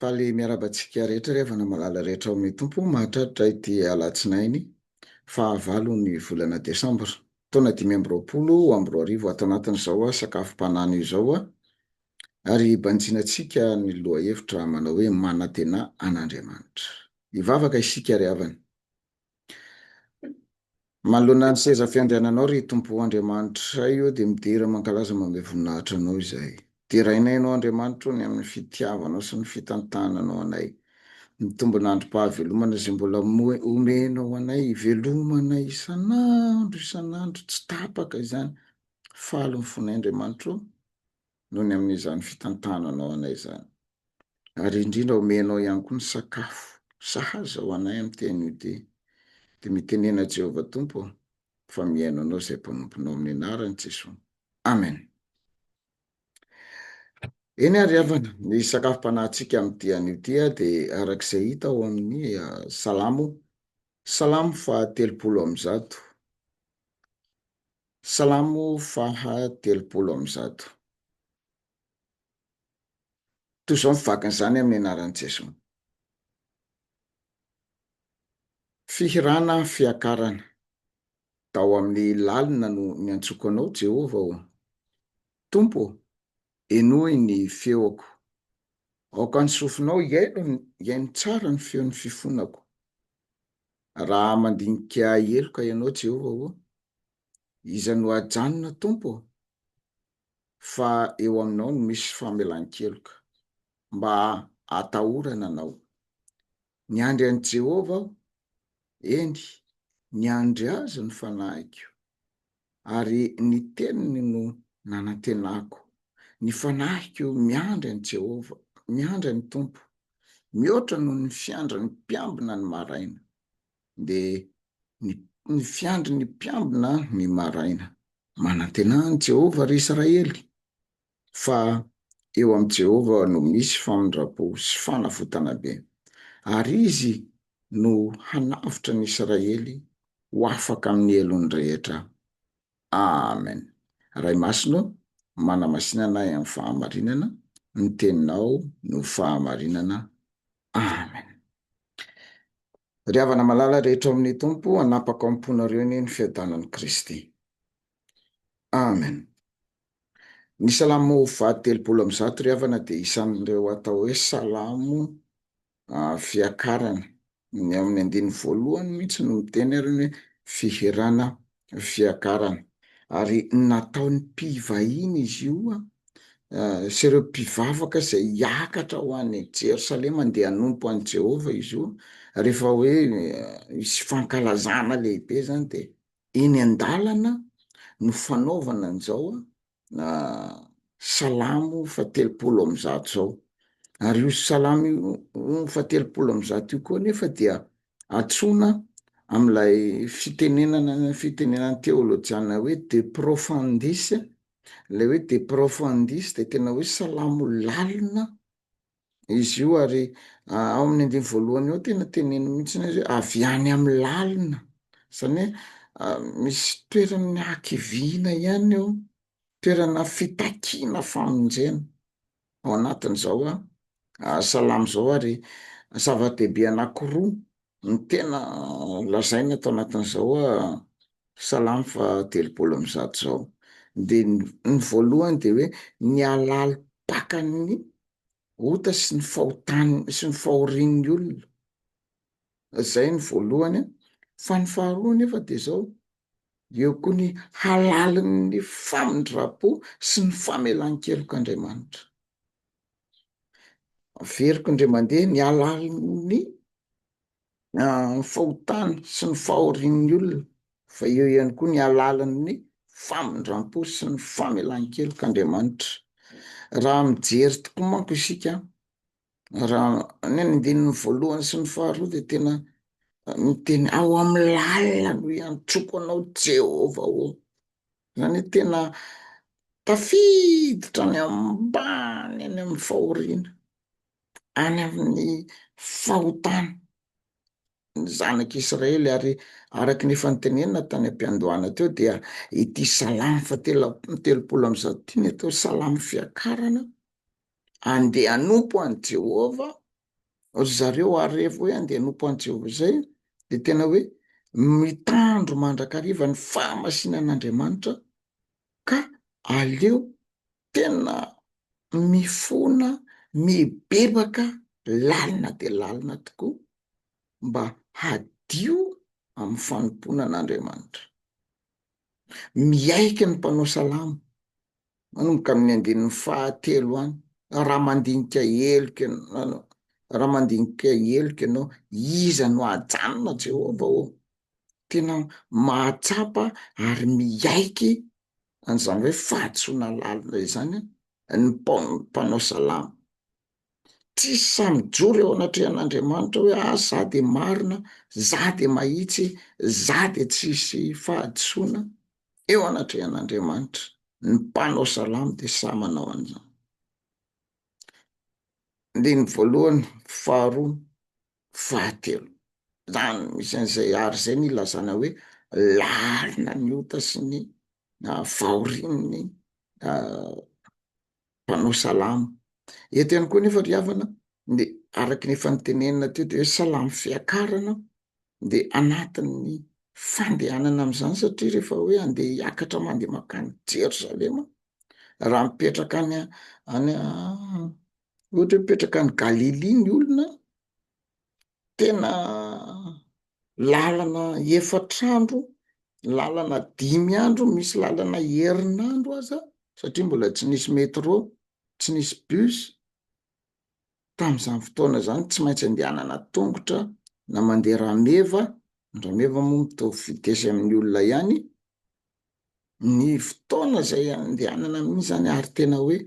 Faly miarabantsika rehetra rehefa na malala rehetra ao amin'ny tompo mahatratra ity alatsinainy 9 ny volana desambra taona 2025 ato anatin'izao sakafom-panahiny izao ary banjinantsika ny lohahevitra manao hoe manantena an'Andriamanitra. Hivavaka isika ry havana. Manoloana ny seza fiandriananao ry tompo Andriamanitra io dia midira mankalaza manome voninahitra anao izay. Dirainay ianao Andriamanitra ny amin'ny fitiavanao sy ny fitantananao anay. Ny tombon'androm-pahavelomana izay mbola omenao anay, velomanay isan'andro tsy tapaka izany. Faly ny fonay Andriamanitra noho ny amin'izany fitantananao anay izany. Ary indrindra omenao ihany koa ny sakafo sahaza ho anay amin'ny teny io dia mitenena Jehovah Tompo fa miaino anao izay mpanomponao amin'ny anaran'i Jesosy. Amen. Eny ary havana, ny sakafom-panahintsika amin'ity anio dia arak'izay hita ao amin'ny Salamo 130. Salamo 130. Toy izao mivakin'izany amin'ny anaran'i Jesosy. Fihirana fiakarana. Tao amin'ny lalina no niantsoko anao Jehovah Tompo, enoy ny feoko. Aoka ny sofinao iaino tsara ny feon'ny fifonako. Raha mandinika eloka ianao Jehovah iza no ajanona Tompo, fa eo aminao no misy famelan-keloka mba atahorana anao. Ny andry an'i Jehovah eny, ny andry azy ny fanahiko, ary ny teniny no nanantenako. Ny fanahiko miandry an'i Jehovah, miandry an'i Tompo, mihoatra noho ny fiandry ny mpiambina ny maraina. Dia ny fiandry ny mpiambina ny maraina. Manantena ny Jehovah ry Israely, fa eo amin'i Jehovah no misy famindrapo sy fanafotana be. Ary izy no hanavitra ny Israely ho afaka amin'ny elony rehetra. Amen. Ray masino, manamasinana amin'ny fahamarinana, ny teninao no fahamarinana. Amen. Ry havana malala rehetra amin'ny Tompo, anapaka amponareo ny fiadanan'i Kristy. Amen. Ny Salamo 130 ry havana dia isan'ireo atao hoe salamo fiakarana. Ny amin'ny 1 mihitsy no miteny ary ny fihirana fiakarana. Ary nataon'ny mpivahiny izy io sy ireo mpivavaka izay hiakatra ho any Jerosalema andeha hanompo an'i Jehovah izy io. Rehefa hoe misy fankalazana lehibe zany dia eny an-dalana no fanaovana an'izao salamo 130 zao. Ary io salamo 130 io koa nefa dia atsoina amin'ilay fitenenan'ny teolojiana hoe de profundis. Ilay hoe de profundis dia tena hoe salamo lalina izy io. Ary ao amin'ny 1 eo tena teneny mihitsy izy hoe avy any amin'ny lalina, izany hoe misy toerana hakiviana ihany eo, toerana fitakiana famonjena ao anatin'izao salamo zao. Ary zava-dehibe anankiroa ny tena lazaina atao anatin'izao salamo 130 zao. Dia ny voalohany dia hoe ny alalim-pakan'ny ota sy ny fahotany sy ny fahorian'ny olona. Zay ny voalohany. Fa ny faharoa nefa dia zao, eo koa ny halalin'ny famindrapo sy ny famelan-kelok'Andriamanitra. Veriko indray mandeha ny alalin'ny fahotany sy ny fahorian'ny olona, fa eo ihany koa ny alalin'ny famindram-po sy ny famelan-kelok'Andriamanitra. Raha mijery tokoa manko isika, raha ny 1 sy ny faharoa dia tena miteny ao amin'ny lalina no iantsoko anao Jehovah zany hoe tena tafiditra any ambany any amin'ny fahoriana, any amin'ny fahotana ny zanak'Israely. Ary araka ny efa notenenina tany am-piandohana teo dia ity salamo 130 ity ny atao salamo fiakarana andeha hanompo an'i Jehovah ry zareo arevo hoe andeha nompo an' Jehovah zay de tena hoe mitandro mandrakariva ny fahamasinan'Andriamanitra ka aleo tena mifona mibebaka lalina de lalina tokoa mba hadio amin'ny fanompona an'Andriamanitra. Miaiky ny mpanao salamo manomboka amin'ny andinin'ny fahatelo any, raha mandinika helika raha mandinika helika ianao iza no ajanona Jehova ao, tena mahatsapa ary miaiky an'izany hoe fahatsoana lalina izany ny mpanao salamo. Tsisy samijoro eo anatrehan'Andriamanitra hoe za de marina, za de mahitsy, za de tsisy fahatsoana eo anatrehan'Andriamanitra. Ny mpanao salamo de samy manao an'izany. Andiny voalohany, faharoa, fahatelo, zany misy an'izay ary zay ny ilazana hoe lalina ny ota sy ny fahorian'ny mpanao salamo. Eto ihany koa nefa ry havana de araky nefa nitenenina teo de hoe salamo fiakarana de anatin'ny fandehanana am'izany satria rehefa hoe andeha hiakatra mandeha makany Jerosalema, raha mipetraka any ohatra hoe mipetraka any Galily ny olona, tena lalana efatr'andro, lalana 5 andro, misy lalana herinandro aza satria mbola tsy nisy métro, tsy nisy bus. Tam'izany fotoana zany tsy maintsy andehanana tongotra na mandeha rameva, ny rameva moa mitovy vitesy amin'ny olona ihany. Ny fotoana zay andehanana amin'iny zany ary tena hoe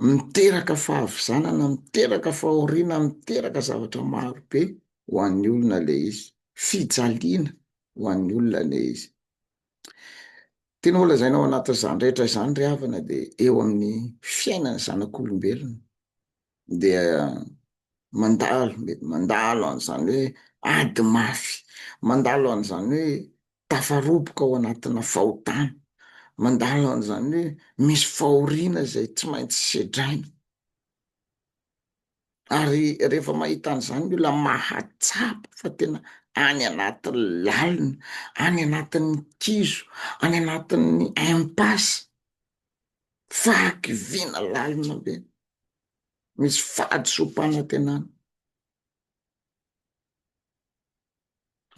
miteraka fahavizanana, miteraka fahoriana, miteraka zavatra maro be ho an'ny olona le izy, fijaliana ho an'ny olona le izy. Tena ho lazaina ao anatin'izany rehetra izany ry havana de eo amin'ny fiainany zanak'olombelona dia mandalo, mety mandalo an'izany hoe ady mafy, mandalo an'izany hoe tafaroboka ao anatina fahotana, mandalo an'izany hoe misy fahoriana zay tsy maintsy sedrainy. Ary rehefa mahita an'izany ny olona mahatsapa fa tena any anatin'ny lalina, any anatin'ny kizo, any anatin'ny impasse, fahakiviana lalina be, misy fahadisom-panantenana.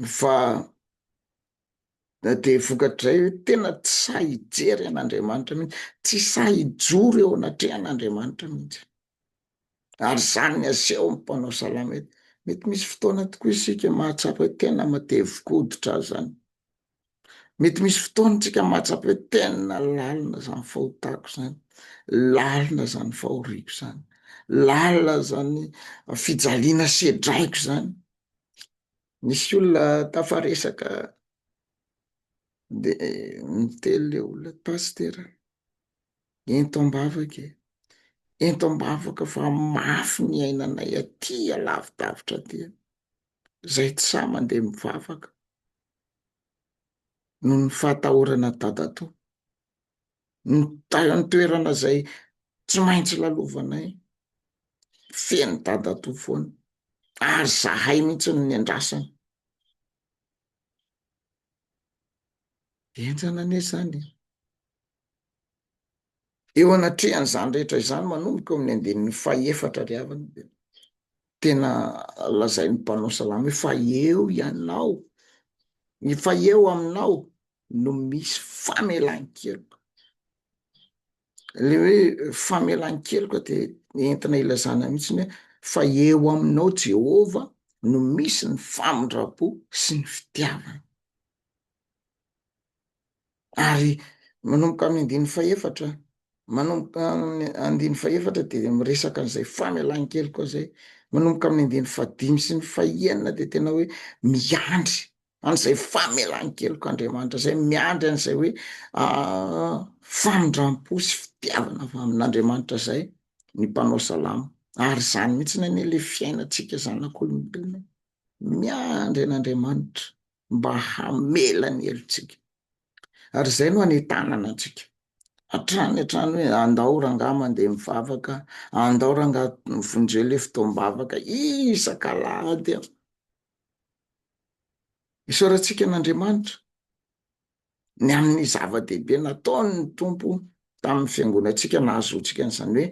Fa de vokatr'izay hoe tena tsy sahy hijery an'Andriamanitra mihitsy, tsy sahy hijoro eo anatrehan'Andriamanitra mihitsy. Ary zany ny aseho mpanao salamo eto. Mety misy fotoana tokoa isika mahatsapa hoe tena matevi-koditra azy zany. Mety misy fotoana tsika mahatsapa hoe tena lalina zany fahotako zany, lalina zany fahoriako zany, lalina zany fijaliana sedraiko zany. Misy olona tafaresaka de miteny le olona: pasitera, ento ambavaka e, ento ambavaka fa mafy ny ainanay aty alavidavitra aty, zay tsy sa mandeha mivavaka noho ny fahatahorana Dadatoa, ny toerana zay tsy maintsy lalovanay feno Dadatoa foana, ary zahay mihitsy ny andrasany. Enjana anie zany. Eo anatrehan'izany rehetra izany manomboka eo amin'ny andinin'ny fahaefatra ry havana de tena lazain'ny mpanao salamo hoe fa eo ianao, fa eo aminao no misy famelan-keloka. Le hoe famelan-keloka de entina ilazana mihitsiny hoe fa eo aminao Jehova no misy ny famindrapo sy ny fitiavana. Ary manomboka amin'ny andiny fahaefatra, manomboka amin'ny andiny fahaefatra de miresaka an'izay famelan-keloka zay, manomboka amin'ny andiny fahadimy sy ny fahaenina de tena hoe miandry an'izay famelan-keloka Andriamanitra zay, miandry an'izay hoe famindram-po sy fitiavana avy amin'Andriamanitra zay ny mpanao salamo. Ary zany mihitsy ny anie le fiainantsika zanak'olombelona, miandry an'Andriamanitra mba hamela ny helotsika. Ary zay no anentanana antsika Atrany hoe andao ranga mandeha mivavaka, andao ranga mivondre le fotoam-bavaka isan-kalahady aho. Isaorantsika an'Andriamanitra ny amin'ny zava-dehibe nataony ny tompo tamin'ny fiangonantsika nahazoantsika n'izany hoe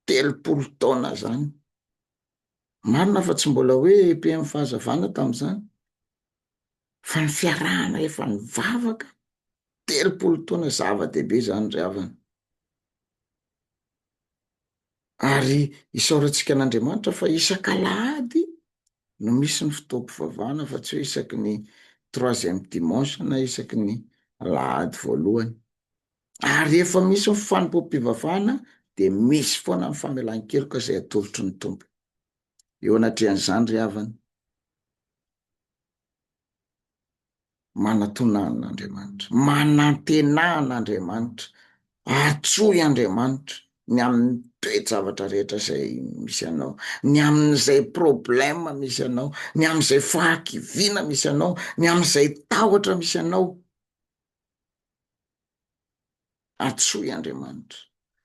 30 taona zany. Marina fa tsy mbola hoe PM fahazavana tamin'izany, fa ny fiarahana efa nivavaka 30 taona, zava-dehibe zany ry havana. Ary isaorantsika an'Andriamanitra fa isan-kalahady no misy ny fotoam-pivavahana fa tsy hoe isaky ny 3e dimanche na isaky ny lahady voalohany. Ary efa misy ny fanompoam-pivavahana de misy foana ny famelan-keloka izay atolotry ny tompo. Eo anatrehan'izany ry havana, manatonan'Andriamanitra, manantenan'Andriamanitra, atsoy Andriamanitra ny amin'ny toe-javatra rehetra izay misy anao, ny amin'izay problema misy anao, ny amin'izay fahakiviana misy anao, ny amin'izay tahotra misy anao. Atsoy Andriamanitra,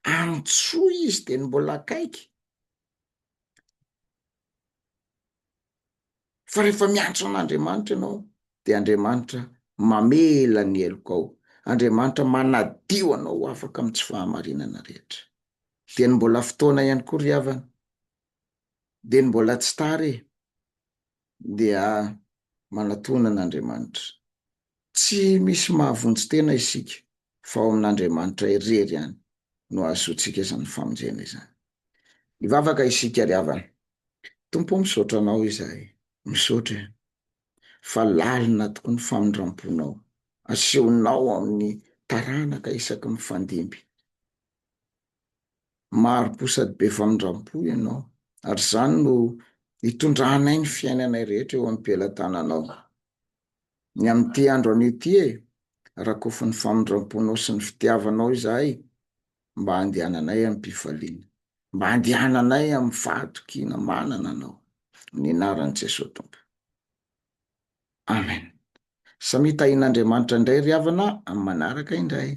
antsoy izy de ny mbola akaiky. Fa rehefa miantso an'Andriamanitra ianao de Andriamanitra mamela ny heloko ao, Andriamanitra manadio anao afaka amin'ny tsy fahamarinana rehetra. De ny mbola fotoana ihany koa ry havana, de ny mbola tsy tary e, dia manatonan'Andriamanitra. Tsy misy mahavonjy tena isika fa ao amin'Andriamanitra irery ihany no ahazoantsika izany famonjena izany. Hivavaka isika ry havana. Tompo misaotra anao izahay, misaotra fa lalina tokoa ny famindramponao, asehonao amin'ny taranaka isaky mifandimby. Maro-po sady be famindram-po ianao, ary zany no hitondranay ny fiainanay rehetra eo am-pelantananao. Ny amin'ity andro an'ity rakofa ny famindram-ponao sy ny fitiavanao izahay, mba andehananay amin'ny mpifaliana, mba andehananay amin'ny fahatokiana manana anao. Ny anaran'i Jesosy Tompo. Amen. Samy tahin'Andriamanitra indray ry havana amin'ny manaraka indray.